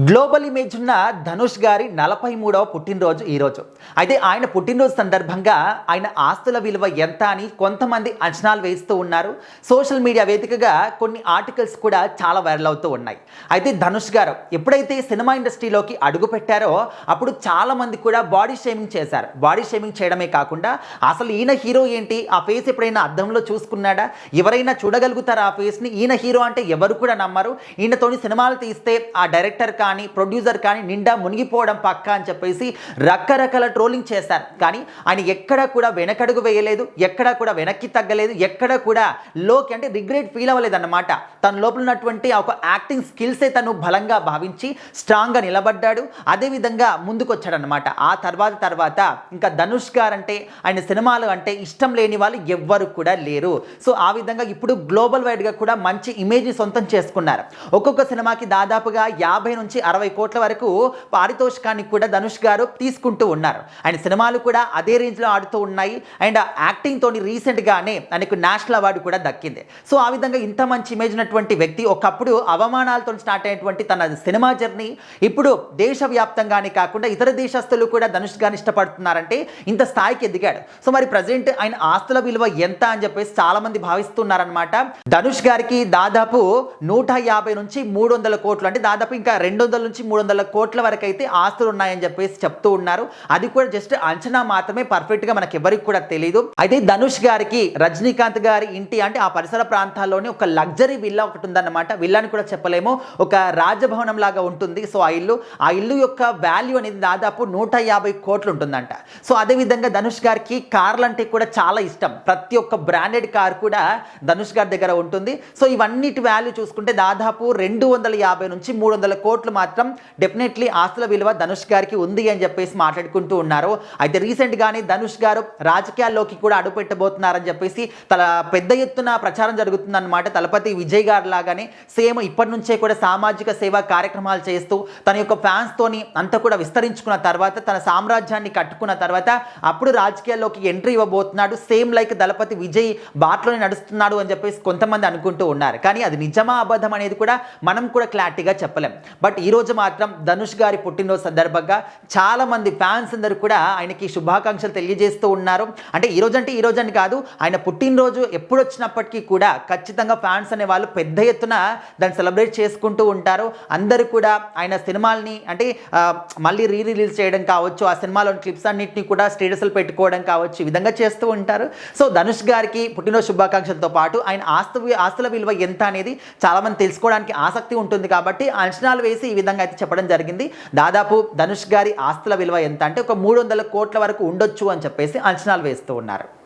Global image ఉన్న ధనుష్ గారి 43వ పుట్టినరోజు ఈరోజు. అయితే ఆయన పుట్టినరోజు సందర్భంగా ఆయన ఆస్తుల విలువ ఎంత అని కొంతమంది అంచనాలు వేస్తూ ఉన్నారు. సోషల్ మీడియా వేదికగా కొన్ని ఆర్టికల్స్ కూడా చాలా వైరల్ అవుతూ ఉన్నాయి. అయితే ధనుష్ గారు ఎప్పుడైతే సినిమా ఇండస్ట్రీలోకి అడుగు పెట్టారో అప్పుడు చాలామంది కూడా బాడీ షేమింగ్ చేశారు. బాడీ షేమింగ్ చేయడమే కాకుండా అసలు ఈయన హీరో ఏంటి, ఆ ఫేస్ ఎప్పుడైనా అద్దంలో చూసుకున్నాడా, ఎవరైనా చూడగలుగుతారా ఆ ఫేస్ని, ఈయన హీరో అంటే ఎవరు కూడా నమ్మరు, ఈయనతోని సినిమాలు తీస్తే ఆ డైరెక్టర్ కానీ ప్రొడ్యూసర్ కానీ నిండా మునిగిపోవడం పక్కా అని చెప్పేసి రకరకాల ట్రోలింగ్ చేశారు. కానీ ఆయన ఎక్కడా కూడా వెనకడుగు వేయలేదు, ఎక్కడా కూడా వెనక్కి తగ్గలేదు, ఎక్కడా కూడా లోకి అంటే రిగ్రెట్ ఫీల్ అవ్వలేదన్నమాట. తన లోపల ఉన్నటువంటి ఒక యాక్టింగ్ స్కిల్సే తను బలంగా భావించి స్ట్రాంగ్గా నిలబడ్డాడు. అదేవిధంగా ముందుకు వచ్చాడనమాట. ఆ తర్వాత ఇంకా ధనుష్ గారు అంటే ఆయన సినిమాలు అంటే ఇష్టం లేని వాళ్ళు ఎవ్వరు కూడా లేరు. సో ఆ విధంగా ఇప్పుడు గ్లోబల్ వైడ్గా కూడా మంచి ఇమేజ్ని సొంతం చేసుకున్నారు. ఒక్కొక్క సినిమాకి దాదాపుగా 50 నుంచి 60 కోట్ల వరకు పారితోషికాన్ని కూడా ధనుష్ గారు తీసుకుంటూ ఉన్నారు. ఆయన సినిమాలు కూడా అదే రేంజ్లో ఆడుతూ ఉన్నాయి. అండ్ యాక్టింగ్ తోని రీసెంట్గానే ఆయనకు నేషనల్ అవార్డు కూడా దక్కింది. సో ఆ విధంగా ఇంత మంచి ఇమేజ్ ఉన్నటువంటి వ్యక్తి ఒకప్పుడు అవమానాలతో స్టార్ట్ అయినటువంటి తన సినిమా జర్నీ ఇప్పుడు దేశవ్యాప్తంగానే కాకుండా ఇతర దేశస్తులు కూడా ధనుష్ గారిని ఇష్టపడుతున్నారంటే ఇంత స్థాయికి ఎదిగాడు. సో మరి ప్రజెంట్ ఆయన ఆస్తుల విలువ ఎంత అని చెప్పేసి చాలా మంది భావిస్తున్నారనమాట. ధనుష్ గారికి దాదాపు 150 నుంచి 300 కోట్లు అంటే దాదాపు ఇంకా 200 నుంచి 300 కోట్ల వరకు అయితే ఆస్తులు ఉన్నాయని చెప్పేసి చెప్తూ ఉన్నారు. అది కూడా జస్ట్ అంచనా మాత్రమే, పర్ఫెక్ట్గా మనకి ఎవరికి కూడా తెలియదు. అయితే ధనుష్ గారికి రజనీకాంత్ గారి ఇంటి అంటే ఆ పరిసర ప్రాంతాల్లోనే ఒక లగ్జరీ విల్లా ఒకటి ఉందన్నమాట. విల్లాని కూడా చెప్పలేము, ఒక రాజభవనం లాగా ఉంటుంది. సో ఆ ఇల్లు యొక్క వాల్యూ అనేది దాదాపు 150 కోట్లు ఉంటుందంట. సో అదేవిధంగా ధనుష్ గారికి కార్లు అంటే కూడా చాలా ఇష్టం. ప్రతి ఒక్క బ్రాండెడ్ కార్ కూడా ధనుష్ గారి దగ్గర ఉంటుంది. సో ఇవన్నిటి వాల్యూ చూసుకుంటే దాదాపు 250 నుంచి 300 కోట్లు మాత్రం డెఫినెట్లీ ఆస్తుల విలువ ధనుష్ గారికి ఉంది అని చెప్పేసి మాట్లాడుకుంటూ ఉన్నారు. అయితే రీసెంట్గానే ధనుష్ గారు రాజకీయాల్లోకి కూడా అడుగుపెట్టబోతున్నారని చెప్పేసి పెద్ద ఎత్తున ప్రచారం జరుగుతుందన్నమాట. తలపతి విజయ్ గారు లాగానే సేమ్ ఇప్పటి నుంచే కూడా సామాజిక సేవా కార్యక్రమాలు చేస్తూ తన యొక్క ఫ్యాన్స్ తోని అంతా కూడా విస్తరించుకున్న తర్వాత తన సామ్రాజ్యాన్ని కట్టుకున్న తర్వాత అప్పుడు రాజకీయాల్లోకి ఎంట్రీ ఇవ్వబోతున్నాడు. సేమ్ లైక్ దళపతి విజయ్ బాట్లోనే నడుస్తున్నాడు అని చెప్పేసి కొంతమంది అనుకుంటూ ఉన్నారు. కానీ అది నిజమా అబద్ధం అనేది కూడా మనం కూడా క్లారిటీగా చెప్పలేం. బట్ ఈ రోజు మాత్రం ధనుష్ గారి పుట్టినరోజు సందర్భంగా చాలా మంది ఫ్యాన్స్ అందరూ కూడా ఆయనకి శుభాకాంక్షలు తెలియజేస్తూ ఉన్నారు. అంటే ఈ రోజు అని కాదు, ఆయన పుట్టినరోజు ఎప్పుడు వచ్చినప్పటికీ కూడా ఖచ్చితంగా ఫ్యాన్స్ అనే వాళ్ళు పెద్ద ఎత్తున దాన్ని సెలబ్రేట్ చేసుకుంటూ ఉంటారు. అందరూ కూడా ఆయన సినిమాల్ని అంటే మళ్ళీ రిలీజ్ చేయడం కావచ్చు, ఆ సినిమాలోని క్లిప్స్ అన్నింటినీ కూడా స్టేటస్లు పెట్టుకోవడం కావచ్చు, ఈ విధంగా చేస్తూ ఉంటారు. సో ధనుష్ గారికి పుట్టినరోజు శుభాకాంక్షలతో పాటు ఆయన ఆస్తుల విలువ ఎంత అనేది చాలామంది తెలుసుకోవడానికి ఆసక్తి ఉంటుంది. కాబట్టి అంచనాలు వేసి ఈ విధంగా అయితే చెప్పడం జరిగింది. దాదాపు ధనుష్ గారి ఆస్తుల విలువ ఎంత అంటే ఒక 300 కోట్ల వరకు ఉండొచ్చు అని చెప్పేసి అంచనాలు వేస్తూ ఉన్నారు.